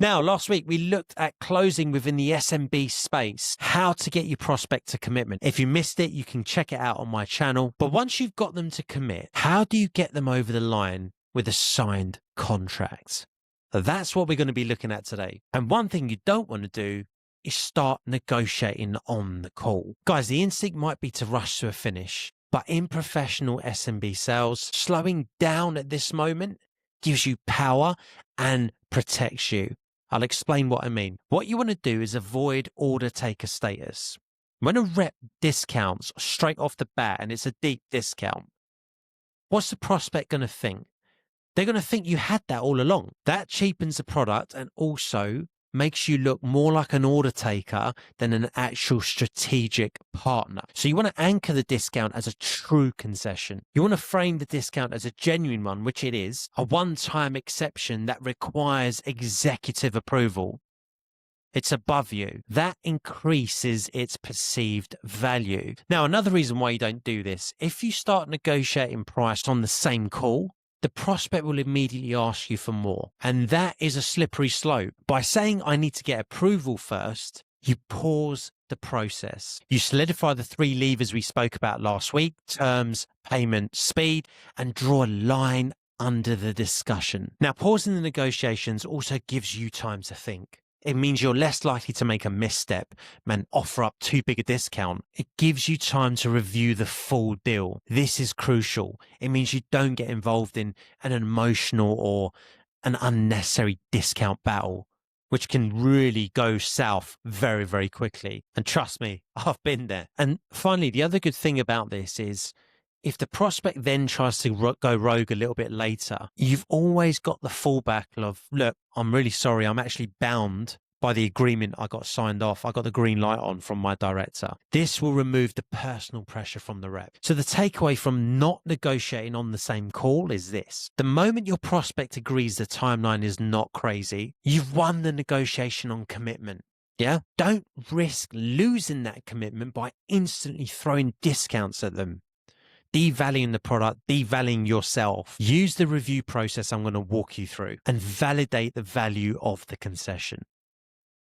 Now, last week, we looked at closing within the SMB space, how to get your prospect to commitment. If you missed it, you can check it out on my channel. But once you've got them to commit, how do you get them over the line with a signed contract? That's what we're going to be looking at today. And one thing you don't want to do is start negotiating on the call. Guys, the instinct might be to rush to a finish, but in professional SMB sales, slowing down at this moment gives you power and protects you. I'll explain what I mean. What you want to do is avoid order taker status. When a rep discounts straight off the bat and it's a deep discount, what's the prospect going to think? They're going to think you had that all along. That cheapens the product and also makes you look more like an order taker than an actual strategic partner. So you want to anchor the discount as a true concession. You want to frame the discount as a genuine one, which it is, a one-time exception that requires executive approval. It's above you. That increases its perceived value. Now, another reason why you don't do this, if you start negotiating price on the same call, the prospect will immediately ask you for more. And that is a slippery slope. By saying I need to get approval first, you pause the process. You solidify the 3 levers we spoke about last week: terms, payment, speed, and draw a line under the discussion. Now, pausing the negotiations also gives you time to think. It means you're less likely to make a misstep and offer up too big a discount. It gives you time to review the full deal. This is crucial. It means you don't get involved in an emotional or an unnecessary discount battle, which can really go south very, very quickly. And trust me, I've been there. And finally, the other good thing about this is if the prospect then tries to go rogue a little bit later, you've always got the fallback of, look, I'm really sorry, I'm actually bound by the agreement I got signed off. I got the green light on from my director. This will remove the personal pressure from the rep. So the takeaway from not negotiating on the same call is this: the moment your prospect agrees the timeline is not crazy, you've won the negotiation on commitment. Yeah? Don't risk losing that commitment by instantly throwing discounts at them, devaluing the product, devaluing yourself. Use the review process I'm going to walk you through and validate the value of the concession.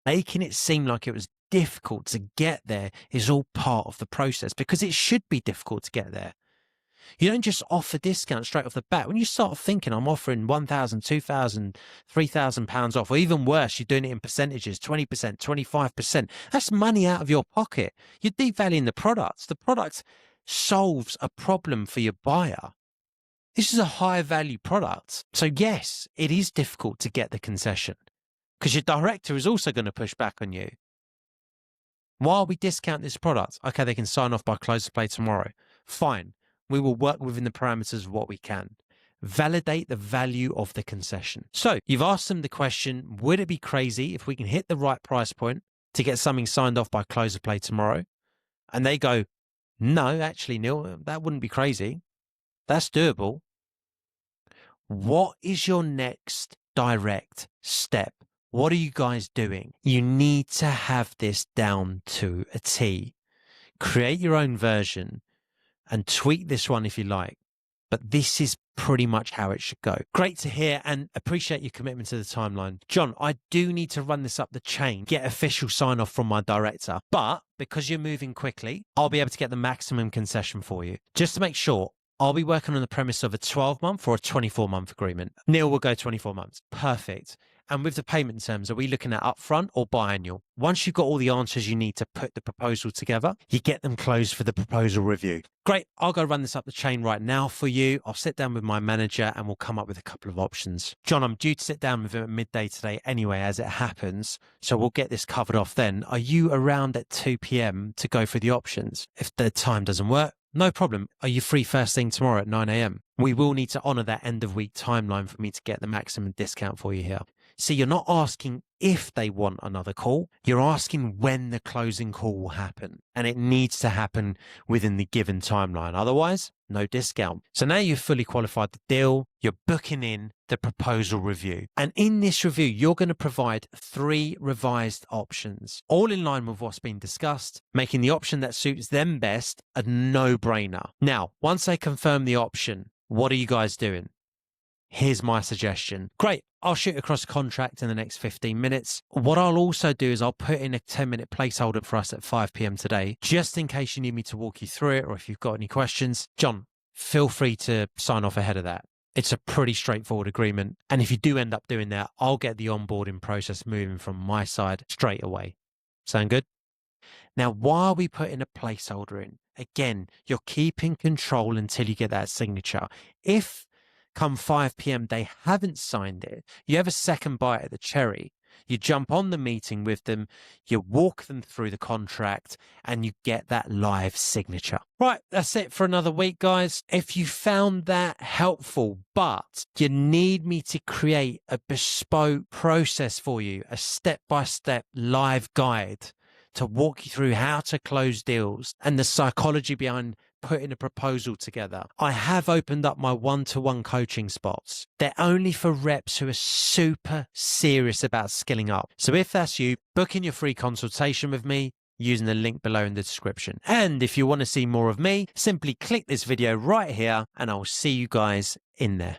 Making it seem like it was difficult to get there is all part of the process, because it should be difficult to get there. You don't just offer discounts straight off the bat. When you start thinking, I'm offering £1,000, £2,000, £3,000 off, or even worse, you're doing it in percentages, 20%, 25%. That's money out of your pocket. You're devaluing the product. The product solves a problem for your buyer. This is a high value product. So yes, it is difficult to get the concession because your director is also going to push back on you. While we discount this product, okay, they can sign off by close of play tomorrow. Fine. We will work within the parameters of what we can. Validate the value of the concession. So you've asked them the question, would it be crazy if we can hit the right price point to get something signed off by close of play tomorrow? And they go, no, actually, Neil, that wouldn't be crazy. That's doable. What is your next direct step? What are you guys doing? You need to have this down to a T. Create your own version and tweak this one if you like. But this is pretty much how it should go. Great to hear and appreciate your commitment to the timeline. John, I do need to run this up the chain, get official sign off from my director. But because you're moving quickly, I'll be able to get the maximum concession for you. Just to make sure, I'll be working on the premise of a 12-month or a 24-month agreement. Neil will go 24 months. Perfect. And with the payment terms, are we looking at upfront or biannual? Once you've got all the answers you need to put the proposal together, you get them closed for the proposal review. Great. I'll go run this up the chain right now for you. I'll sit down with my manager and we'll come up with a couple of options. John, I'm due to sit down with him at midday today anyway, as it happens. So we'll get this covered off then. Are you around at 2 p.m. to go through the options? If the time doesn't work, no problem. Are you free first thing tomorrow at 9 a.m.? We will need to honor that end of week timeline for me to get the maximum discount for you here. See, you're not asking if they want another call. You're asking when the closing call will happen. And it needs to happen within the given timeline. Otherwise, no discount. So now you've fully qualified the deal. You're booking in the proposal review. And in this review, you're going to provide 3 revised options, all in line with what's been discussed, making the option that suits them best a no-brainer. Now, once they confirm the option, what are you guys doing? Here's my suggestion. Great. I'll shoot across a contract in the next 15 minutes. What I'll also do is I'll put in a 10-minute placeholder for us at 5 p.m. today, just in case you need me to walk you through it or if you've got any questions. John, feel free to sign off ahead of that. It's a pretty straightforward agreement. And if you do end up doing that, I'll get the onboarding process moving from my side straight away. Sound good? Now, while we put in a placeholder in, again, you're keeping control until you get that signature. If come 5 p.m. they haven't signed it, you have a second bite at the cherry. You jump on the meeting with them, you walk them through the contract, and you get that live signature. Right, that's it for another week, guys. If you found that helpful, but you need me to create a bespoke process for you, a step-by-step live guide to walk you through how to close deals and the psychology behind putting a proposal together, I have opened up my one-to-one coaching spots. They're only for reps who are super serious about skilling up. So if that's you, book in your free consultation with me using the link below in the description. And if you want to see more of me, simply click this video right here and I'll see you guys in there.